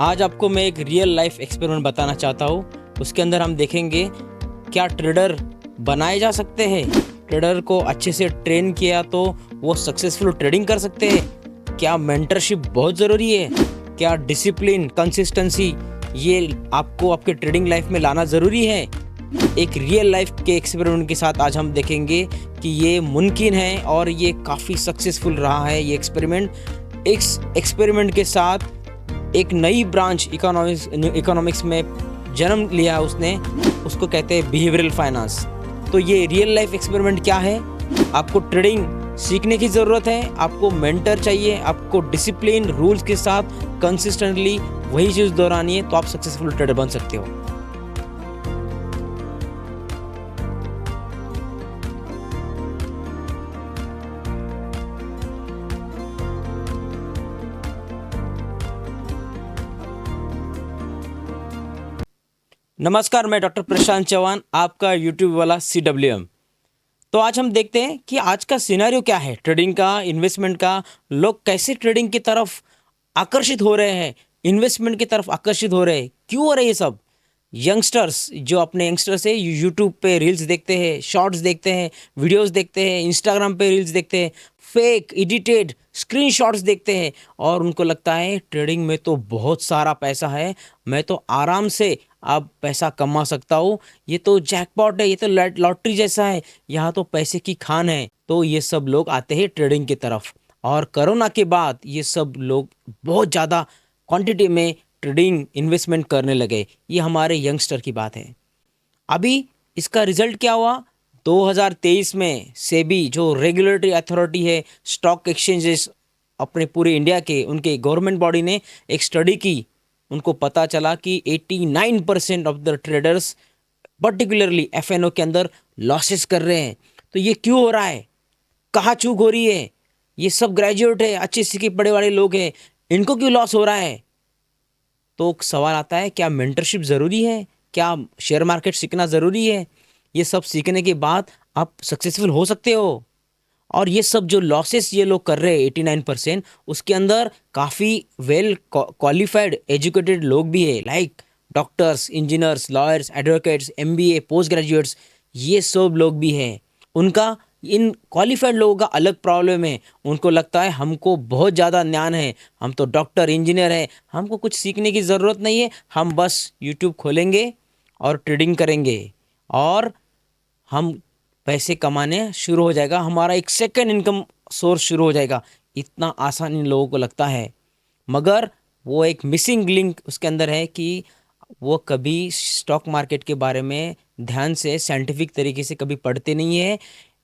आज आपको मैं एक रियल लाइफ एक्सपेरिमेंट बताना चाहता हूँ। उसके अंदर हम देखेंगे क्या ट्रेडर बनाए जा सकते हैं, ट्रेडर को अच्छे से ट्रेन किया तो वो सक्सेसफुल ट्रेडिंग कर सकते हैं। क्या मेंटरशिप बहुत ज़रूरी है, क्या डिसिप्लिन कंसिस्टेंसी ये आपको आपके ट्रेडिंग लाइफ में लाना ज़रूरी है। एक रियल लाइफ के एक्सपेरिमेंट के साथ आज हम देखेंगे कि ये मुमकिन है और ये काफ़ी सक्सेसफुल रहा है ये एक्सपेरिमेंट। इस एक्सपेरिमेंट के साथ एक नई ब्रांच इकोनॉमिक्स में जन्म लिया उसने, उसको कहते हैं बिहेवियरल फाइनेंस। तो ये रियल लाइफ एक्सपेरिमेंट क्या है, आपको ट्रेडिंग सीखने की ज़रूरत है, आपको मेंटर चाहिए, आपको डिसिप्लिन रूल्स के साथ कंसिस्टेंटली वही चीज़ दोहरानी है तो आप सक्सेसफुल ट्रेडर बन सकते हो। नमस्कार, मैं डॉक्टर प्रशांत चौहान, आपका यूट्यूब वाला CWM। तो आज हम देखते हैं कि आज का सिनेरियो क्या है ट्रेडिंग का, इन्वेस्टमेंट का। लोग कैसे ट्रेडिंग की तरफ आकर्षित हो रहे हैं, इन्वेस्टमेंट की तरफ आकर्षित हो रहे हैं, क्यों हो रहे हैं ये सब। यंगस्टर्स जो अपने यंगस्टर्स है यूट्यूब पे रील्स देखते हैं, शॉर्ट्स देखते हैं, वीडियोस देखते हैं, इंस्टाग्राम पे रील्स देखते हैं, फेक एडिटेड स्क्रीनशॉट्स देखते हैं और उनको लगता है ट्रेडिंग में तो बहुत सारा पैसा है, मैं तो आराम से अब पैसा कमा सकता हूँ, ये तो जैकपॉट है, ये तो लॉटरी जैसा है, यहाँ तो पैसे की खान है। तो ये सब लोग आते हैं ट्रेडिंग की तरफ और कोरोना के बाद ये सब लोग बहुत ज़्यादा क्वांटिटी में ट्रेडिंग इन्वेस्टमेंट करने लगे। ये हमारे यंगस्टर की बात है। अभी इसका रिजल्ट क्या हुआ, 2023 में सेबी जो रेगुलेटरी अथॉरिटी है स्टॉक एक्सचेंजेस अपने पूरे इंडिया के, उनके गवर्नमेंट बॉडी ने एक स्टडी की। उनको पता चला कि 89% of the traders particularly FNO के अंदर लॉसेस कर रहे हैं। तो ये क्यों हो रहा है, कहाँ चूक हो रही है, ये सब ग्रेजुएट है, अच्छे सीखे पढ़े वाले लोग हैं, इनको क्यों लॉस हो रहा है। तो सवाल आता है क्या मेंटरशिप ज़रूरी है, क्या शेयर मार्केट सीखना ज़रूरी है। ये सब सीखने के बाद आप सक्सेसफुल हो सकते हो। और ये सब जो लॉसेस ये लोग कर रहे हैं 89%, उसके अंदर काफ़ी वेल क्वालिफाइड एजुकेटेड लोग भी है, like doctors, engineers, lawyers, advocates, MBA, post graduates, ये सब लोग भी हैं। उनका इन क्वालिफाइड लोगों का अलग प्रॉब्लम है। उनको लगता है हमको बहुत ज़्यादा ज्ञान है, हम तो डॉक्टर इंजीनियर है, हमको कुछ सीखने की ज़रूरत नहीं है, हम बस यूट्यूब खोलेंगे और ट्रेडिंग करेंगे और हम पैसे कमाने शुरू हो जाएगा, हमारा एक सेकंड इनकम सोर्स शुरू हो जाएगा। इतना आसान इन लोगों को लगता है, मगर वो एक मिसिंग लिंक उसके अंदर है कि वो कभी स्टॉक मार्केट के बारे में ध्यान से साइंटिफिक तरीके से कभी पढ़ते नहीं है।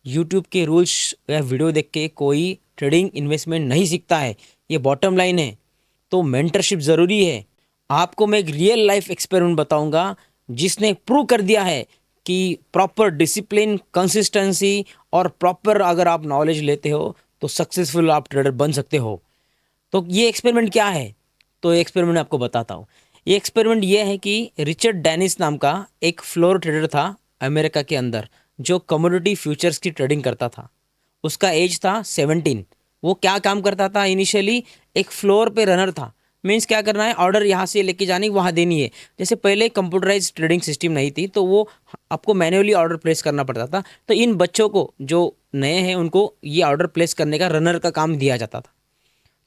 यूट्यूब के रूल्स या वीडियो देख के कोई ट्रेडिंग इन्वेस्टमेंट नहीं सीखता है, ये बॉटम लाइन है। तो मेंटरशिप ज़रूरी है। आपको मैं एक रियल लाइफ एक्सपेरिमेंट बताऊंगा जिसने प्रूव कर दिया है कि प्रॉपर डिसिप्लिन, कंसिस्टेंसी और प्रॉपर अगर आप नॉलेज लेते हो तो सक्सेसफुल आप ट्रेडर बन सकते हो। तो ये एक्सपेरिमेंट क्या है, तो ये एक्सपेरिमेंट आपको बताता हूँ। ये एक्सपेरिमेंट ये है कि रिचर्ड डेनिस नाम का एक फ्लोर ट्रेडर था अमेरिका के अंदर, जो कमोडिटी फ्यूचर्स की ट्रेडिंग करता था। उसका एज था 17। वो क्या काम करता था, इनिशियली एक फ्लोर पे रनर था। मीन्स क्या करना है, ऑर्डर यहाँ से लेके जानी वहाँ देनी है। जैसे पहले कंप्यूटराइज ट्रेडिंग सिस्टम नहीं थी तो वो आपको मैन्युअली ऑर्डर प्लेस करना पड़ता था। तो इन बच्चों को जो नए हैं उनको ये ऑर्डर प्लेस करने का, रनर का काम दिया जाता था।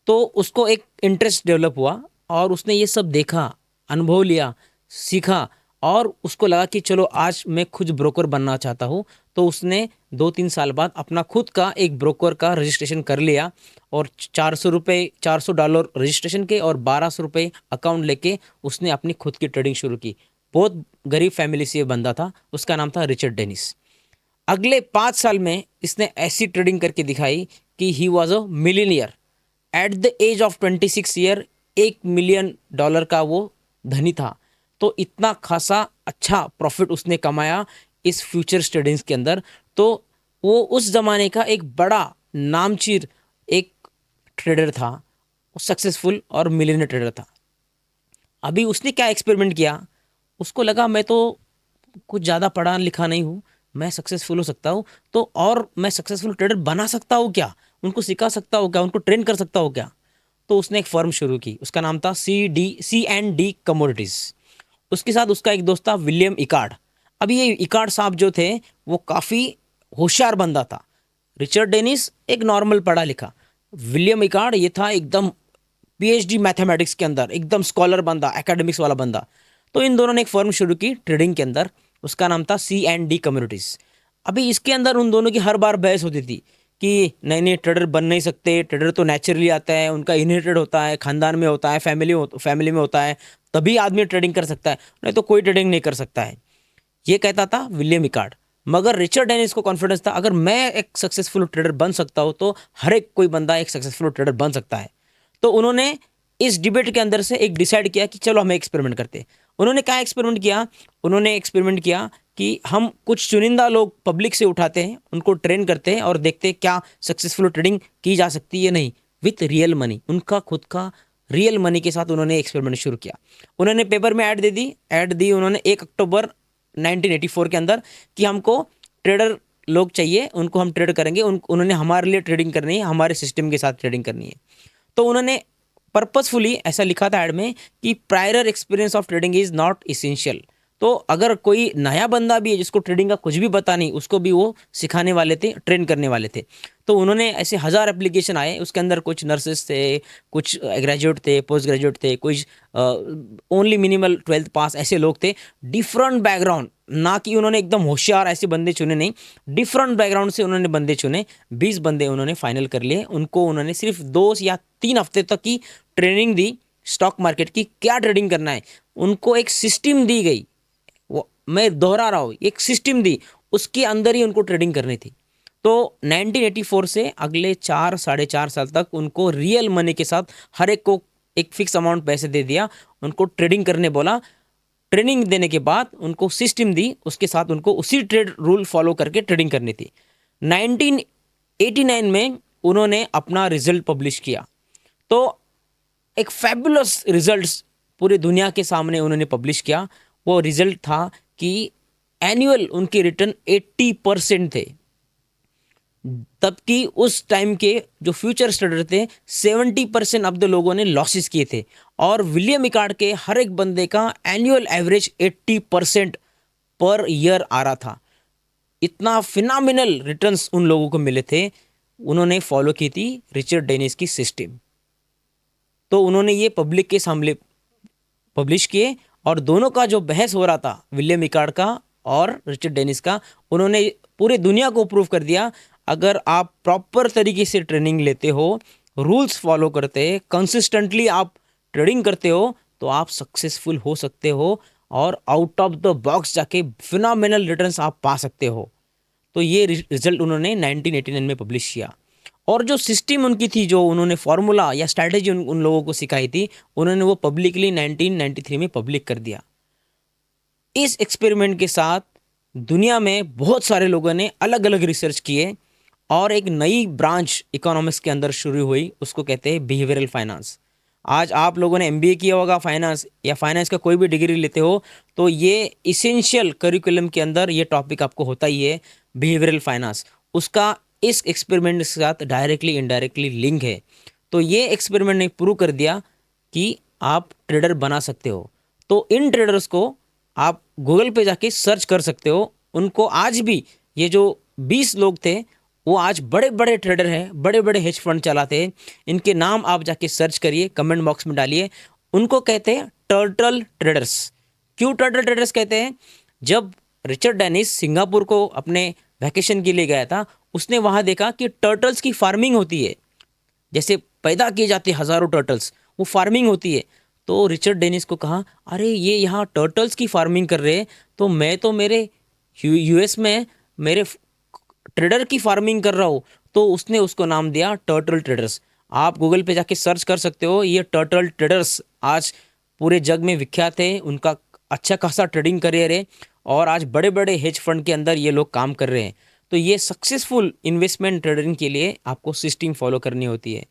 तो उसको एक इंटरेस्ट डेवलप हुआ और उसने ये सब देखा, अनुभव लिया, सीखा और उसको लगा कि चलो आज मैं खुद ब्रोकर बनना चाहता हूँ। तो उसने 2-3 साल बाद अपना खुद का एक ब्रोकर का रजिस्ट्रेशन कर लिया और $400 रजिस्ट्रेशन के और $1200 अकाउंट लेके उसने अपनी खुद की ट्रेडिंग शुरू की। बहुत गरीब फैमिली से ये बंदा था, उसका नाम था रिचर्ड डेनिस। अगले 5 साल में इसने ऐसी ट्रेडिंग करके दिखाई कि he was a millionaire. At the age of 26 year $1 million का वो धनी था। तो इतना खासा अच्छा प्रॉफिट उसने कमाया इस फ्यूचर ट्रेडिंग्स के अंदर। तो वो उस ज़माने का एक बड़ा नामचीर एक ट्रेडर था, सक्सेसफुल और मिलियनर ट्रेडर था। अभी उसने क्या एक्सपेरिमेंट किया, उसको लगा मैं तो कुछ ज़्यादा पढ़ा लिखा नहीं हूँ, मैं सक्सेसफुल हो सकता हूँ, तो और मैं सक्सेसफुल ट्रेडर बना सकता हूँ क्या, उनको सिखा सकता हूँ क्या, उनको ट्रेन कर सकता हूँ क्या। तो उसने एक फर्म शुरू की, उसका नाम था C&D कमोडिटीज़। उसके साथ उसका एक दोस्त था विलियम इकार्ड। अभी ये इकार्ड साहब जो थे वो काफ़ी होशियार बंदा था। रिचर्ड डेनिस एक नॉर्मल पढ़ा लिखा, विलियम इकार्ड ये था एकदम PhD मैथमेटिक्स के अंदर, एकदम स्कॉलर बंदा, एकेडमिक्स वाला बंदा। तो इन दोनों ने एक फर्म शुरू की ट्रेडिंग के अंदर, उसका नाम था C&D कम्युनिटीज़। अभी इसके अंदर उन दोनों की हर बार बहस होती थी कि नहीं नहीं ट्रेडर बन नहीं सकते, ट्रेडर तो नेचुरली आता है, उनका इनहेरिटेड होता है, खानदान में होता है, फैमिली में होता है, तभी आदमी ट्रेडिंग कर सकता है, नहीं तो कोई ट्रेडिंग नहीं कर सकता है। ये कहता था विलियम इकार्ड। मगर रिचर्ड डेनिस को कॉन्फिडेंस था अगर मैं एक सक्सेसफुल ट्रेडर बन सकता हूँ तो हर एक कोई बंदा एक सक्सेसफुल ट्रेडर बन सकता है। तो उन्होंने इस डिबेट के अंदर से एक डिसाइड किया कि चलो हमें एक्सपेरिमेंट करते हैं। उन्होंने क्या एक्सपेरिमेंट किया? उन्होंने एक्सपेरिमेंट किया कि हम कुछ चुनिंदा लोग पब्लिक से उठाते हैं, उनको ट्रेन करते हैं और देखते हैं क्या सक्सेसफुल ट्रेडिंग की जा सकती है नहीं, विथ रियल मनी, उनका खुद का रियल मनी के साथ उन्होंने एक्सपेरिमेंट शुरू किया। उन्होंने पेपर में ऐड दी उन्होंने 1 अक्टूबर 1984 के अंदर कि हमको ट्रेडर लोग चाहिए, उनको हम ट्रेड करेंगे, उन्होंने हमारे लिए ट्रेडिंग करनी है, हमारे सिस्टम के साथ ट्रेडिंग करनी है। तो उन्होंने पर्पसफुली ऐसा लिखा था ऐड में कि prior experience of trading is not essential. तो अगर कोई नया बंदा भी है जिसको ट्रेडिंग का कुछ भी पता नहीं, उसको भी वो सिखाने वाले थे, ट्रेन करने वाले थे। तो उन्होंने ऐसे 1000 एप्लीकेशन आए, उसके अंदर कुछ नर्सेस थे, कुछ ग्रेजुएट थे, पोस्ट ग्रेजुएट थे, कुछ ओनली मिनिमल 12th पास, ऐसे लोग थे, डिफरेंट बैकग्राउंड। ना कि उन्होंने एकदम होशियार ऐसे बंदे चुने नहीं, डिफरेंट बैकग्राउंड से उन्होंने बंदे चुने। 20 बंदे उन्होंने फाइनल कर लिए। उनको उन्होंने सिर्फ 2 या 3 हफ्ते तक की ट्रेनिंग दी स्टॉक मार्केट की, क्या ट्रेडिंग करना है। उनको एक सिस्टम दी गई, वो मैं दोहरा रहा हूँ, एक सिस्टम दी, उसके अंदर ही उनको ट्रेडिंग करनी थी। तो 1984 से अगले 4-4.5 साल तक उनको रियल मनी के साथ हर एक को एक फिक्स अमाउंट पैसे दे दिया, उनको ट्रेडिंग करने बोला। ट्रेनिंग देने के बाद उनको सिस्टम दी, उसके साथ उनको उसी ट्रेड रूल फॉलो करके ट्रेडिंग करनी थी। 1989 में उन्होंने अपना रिजल्ट पब्लिश किया। तो एक फैबुलस रिजल्ट्स पूरे दुनिया के सामने उन्होंने पब्लिश किया। वो रिजल्ट था कि एनुअल उनके रिटर्न 80% थे। तब कि उस टाइम के जो फ्यूचर ट्रेडर थे 70% अब द लोगों ने लॉसेस किए थे, और विलियम इकार्ड के हर एक बंदे का एनुअल एवरेज 80% पर ईयर आ रहा था। इतना फिनोमिनल रिटर्न्स उन लोगों को मिले थे। उन्होंने फॉलो की थी रिचर्ड डेनिस की सिस्टम। तो उन्होंने ये पब्लिक के सामने पब्लिश किए, और दोनों का जो बहस हो रहा था विलियम इकार्ड का और रिचर्ड डेनिस का, उन्होंने पूरे दुनिया को प्रूव कर दिया अगर आप प्रॉपर तरीके से ट्रेनिंग लेते हो, रूल्स फॉलो करते हैं, कंसिस्टेंटली आप ट्रेडिंग करते हो, तो आप सक्सेसफुल हो सकते हो और आउट ऑफ द बॉक्स जाके फिनोमिनल रिटर्न्स आप पा सकते हो। तो ये रिजल्ट उन्होंने 1989 में पब्लिश किया। और जो सिस्टम उनकी थी, जो उन्होंने फॉर्मूला या स्ट्रैटेजी उन लोगों को सिखाई थी, उन्होंने वो पब्लिकली 1993 में पब्लिक कर दिया। इस एक्सपेरिमेंट के साथ दुनिया में बहुत सारे लोगों ने अलग अलग रिसर्च किए और एक नई ब्रांच इकोनॉमिक्स के अंदर शुरू हुई, उसको कहते हैं बिहेवियरल फाइनेंस। आज आप लोगों ने एमबीए किया होगा फाइनेंस, या फाइनेंस का कोई भी डिग्री लेते हो, तो ये इसेंशियल करिकुलम के अंदर ये टॉपिक आपको होता ही है, बिहेवियरल फाइनेंस। उसका इस एक्सपेरिमेंट के साथ डायरेक्टली इनडायरेक्टली लिंक है। तो ये एक्सपेरिमेंट ने प्रूव कर दिया कि आप ट्रेडर बना सकते हो। तो इन ट्रेडर्स को आप गूगल पे जाके सर्च कर सकते हो। उनको आज भी, ये जो 20 लोग थे, वो आज बड़े बड़े ट्रेडर हैं, बड़े बड़े हेज फंड चलाते हैं। इनके नाम आप जाके सर्च करिए, कमेंट बॉक्स में डालिए। उनको कहते हैं टर्टल ट्रेडर्स। क्यों टर्टल ट्रेडर्स कहते हैं? जब रिचर्ड डेनिस सिंगापुर को अपने वैकेशन के लिए गया था, उसने वहाँ देखा कि टर्टल्स की फार्मिंग होती है, जैसे पैदा किए जाते हज़ारों टर्टल्स, वो फार्मिंग होती है। तो रिचर्ड डेनिस को कहा, अरे ये यहाँ टर्टल्स की फार्मिंग कर रहे हैं, तो मैं तो मेरे यूएस में मेरे ट्रेडर की फार्मिंग कर रहा हूँ। तो उसने उसको नाम दिया टर्टल ट्रेडर्स। आप गूगल पे जाके सर्च कर सकते हो। ये टर्टल ट्रेडर्स आज पूरे जग में विख्यात है, उनका अच्छा खासा ट्रेडिंग करियर है, और आज बड़े बड़े हेज फंड के अंदर ये लोग काम कर रहे हैं। तो ये सक्सेसफुल इन्वेस्टमेंट ट्रेडिंग के लिए आपको सिस्टम फॉलो करनी होती है।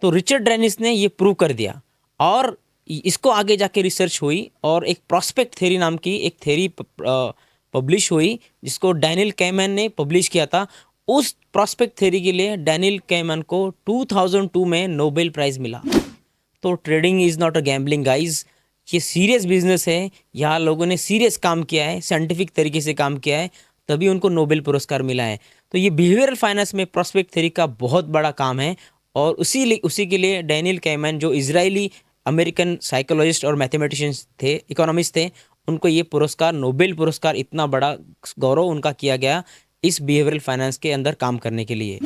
तो रिचर्ड डेनिस ने ये प्रूव कर दिया, और इसको आगे जाके रिसर्च हुई, और एक प्रॉस्पेक्ट थ्योरी नाम की एक थ्योरी पब्लिश हुई, जिसको डैनियल कैमन ने पब्लिश किया था। उस प्रॉस्पेक्ट थ्योरी के लिए डैनियल कैमन को 2002 में नोबेल प्राइज मिला। तो trading is not a gambling guys, ये सीरियस बिजनेस है। यहाँ लोगों ने सीरियस काम किया है, साइंटिफिक तरीके से काम किया है, तभी उनको नोबेल पुरस्कार मिला है। तो ये बिहेवियरल फाइनेंस में प्रॉस्पेक्ट थ्योरी का बहुत बड़ा काम है। और उसी के लिए डैनियल कैमन, जो इजरायली अमेरिकन साइकोलॉजिस्ट और मैथमेटिशियंस थे, इकोनॉमिस्ट थे, उनको ये पुरस्कार, नोबेल पुरस्कार, इतना बड़ा गौरव उनका किया गया इस बिहेवियरल फाइनेंस के अंदर काम करने के लिए।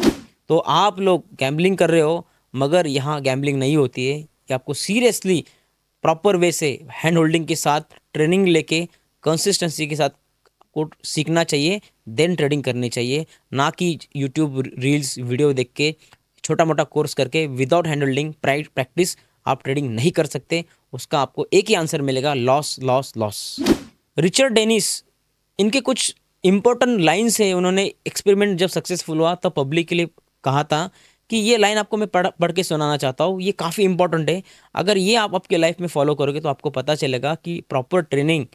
तो आप लोग गैम्बलिंग कर रहे हो, मगर यहाँ गैम्बलिंग नहीं होती है। कि आपको सीरियसली प्रॉपर वे से हैंड होल्डिंग के साथ ट्रेनिंग लेके कंसिस्टेंसी के साथ को सीखना चाहिए, देन ट्रेडिंग करनी चाहिए। ना कि यूट्यूब रील्स वीडियो देख के, छोटा मोटा कोर्स करके विदाउट हैंड होल्डिंग प्रैक्टिस आप ट्रेडिंग नहीं कर सकते। उसका आपको एक ही आंसर मिलेगा, loss loss loss. Richard Dennis, इनके कुछ इंपॉर्टेंट लाइन्स है। उन्होंने एक्सपेरिमेंट जब सक्सेसफुल हुआ तब पब्लिक के लिए कहा था कि ये लाइन आपको मैं पढ़ के सुनाना चाहता हूँ, ये काफ़ी इंपॉर्टेंट है। अगर ये आप आपके लाइफ में फॉलो करोगे तो आपको पता चलेगा कि प्रॉपर ट्रेनिंग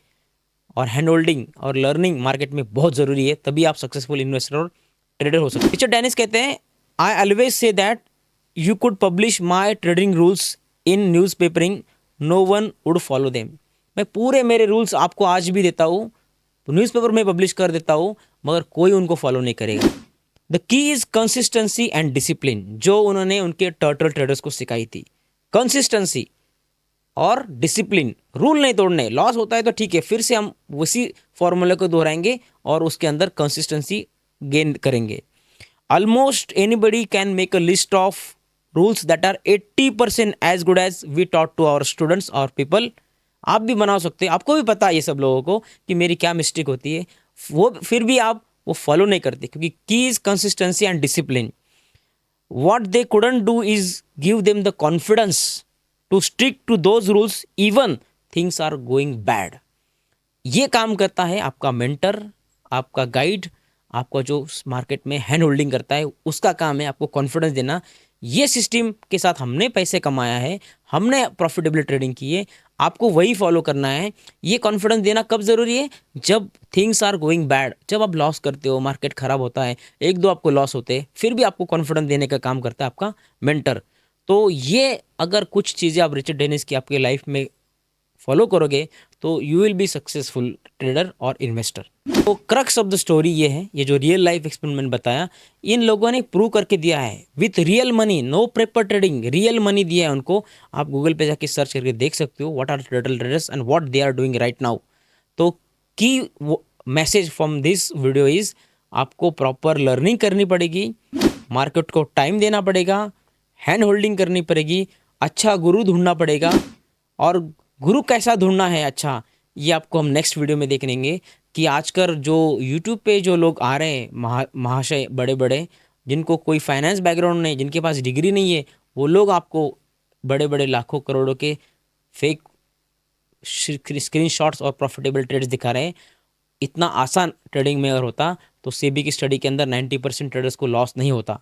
और हैंड होल्डिंग और लर्निंग मार्केट में बहुत ज़रूरी है, तभी आप सक्सेसफुल इन्वेस्टर और ट्रेडर हो सकते हैं। रिचर्ड डेनिस कहते हैं, I always say that you could publish my trading rules in news papering, no one would follow them. मैं पूरे मेरे रूल्स आपको आज भी देता हूँ, न्यूज़पेपर में पब्लिश कर देता हूँ, मगर कोई उनको फॉलो नहीं करेगा। The key is consistency and discipline, जो उन्होंने उनके टर्टल ट्रेडर्स को सिखाई थी। कंसिस्टेंसी और डिसिप्लिन, रूल नहीं तोड़ने। लॉस होता है तो ठीक है, फिर से हम उसी फॉर्मूले को दोहराएंगे और उसके अंदर कंसिस्टेंसी गेन करेंगे। Almost anybody can make a list of rules that are 80% as good as we taught to our students और पीपल। आप भी बना सकते हैं, आपको भी पता है ये सब लोगों को कि मेरी क्या मिस्टेक होती है, वो फिर भी आप वो फॉलो नहीं करते, क्योंकि key is consistency and discipline. What they couldn't do is give them the confidence to stick to those rules even things are going bad. ये काम करता है आपका मेंटर, आपका गाइड, आपका जो मार्केट में हैंड होल्डिंग करता है, उसका काम है आपको कॉन्फिडेंस देना। ये सिस्टम के साथ हमने पैसे कमाया है, हमने प्रॉफिटेबल ट्रेडिंग की है, आपको वही फॉलो करना है। ये कॉन्फिडेंस देना कब ज़रूरी है? जब थिंग्स आर गोइंग बैड, जब आप लॉस करते हो, मार्केट खराब होता है, एक दो आपको लॉस होते हैं, फिर भी आपको कॉन्फिडेंस देने का काम करता है आपका मेंटर। तो ये अगर कुछ चीज़ें आप रिचर्ड डेनिस की आपके लाइफ में फॉलो करोगे तो you will be successful trader और इन्वेस्टर। तो क्रक्स ऑफ द स्टोरी ये है, ये जो रियल लाइफ एक्सपेरिमेंट बताया, इन लोगों ने प्रूव करके दिया है with real money, no paper trading, real money दिया है उनको। आप गूगल पे जाके सर्च करके देख सकते हो what are traders and what they are doing right now. तो key message from this video is, आपको प्रॉपर लर्निंग करनी पड़ेगी, मार्केट को टाइम देना पड़ेगा, हैंड होल्डिंग करनी पड़ेगी, अच्छा गुरु ढूंढना पड़ेगा। और गुरु कैसा ढूंढना है अच्छा, ये आपको हम नेक्स्ट वीडियो में देख लेंगे। कि आजकल जो यूट्यूब पे जो लोग आ रहे हैं, महाशय बड़े बड़े, जिनको कोई फाइनेंस बैकग्राउंड नहीं, जिनके पास डिग्री नहीं है, वो लोग आपको बड़े बड़े लाखों करोड़ों के फेक स्क्रीनशॉट्स और प्रॉफिटेबल ट्रेड्स दिखा रहे हैं। इतना आसान ट्रेडिंग में अगर होता तो सेबी की स्टडी के अंदर 90% ट्रेडर्स को लॉस नहीं होता।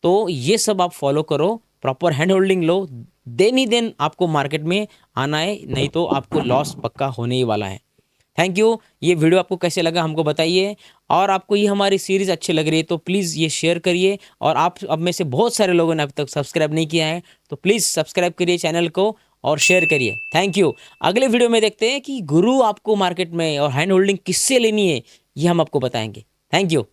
तो ये सब आप फॉलो करो, प्रॉपर हैंड होल्डिंग लो, देन ही देन आपको मार्केट में आना है, नहीं तो आपको लॉस पक्का होने ही वाला है। Thank you. ये वीडियो आपको कैसे लगा हमको बताइए, और आपको ये हमारी सीरीज़ अच्छी लग रही है तो प्लीज़ ये शेयर करिए। और आप अब में से बहुत सारे लोगों ने अब तक सब्सक्राइब नहीं किया है तो प्लीज़ सब्सक्राइब करिए चैनल को और शेयर करिए। Thank you. अगले वीडियो में देखते हैं कि गुरु आपको मार्केट में और हैंड होल्डिंग किससे लेनी है, ये हम आपको बताएंगे। Thank you.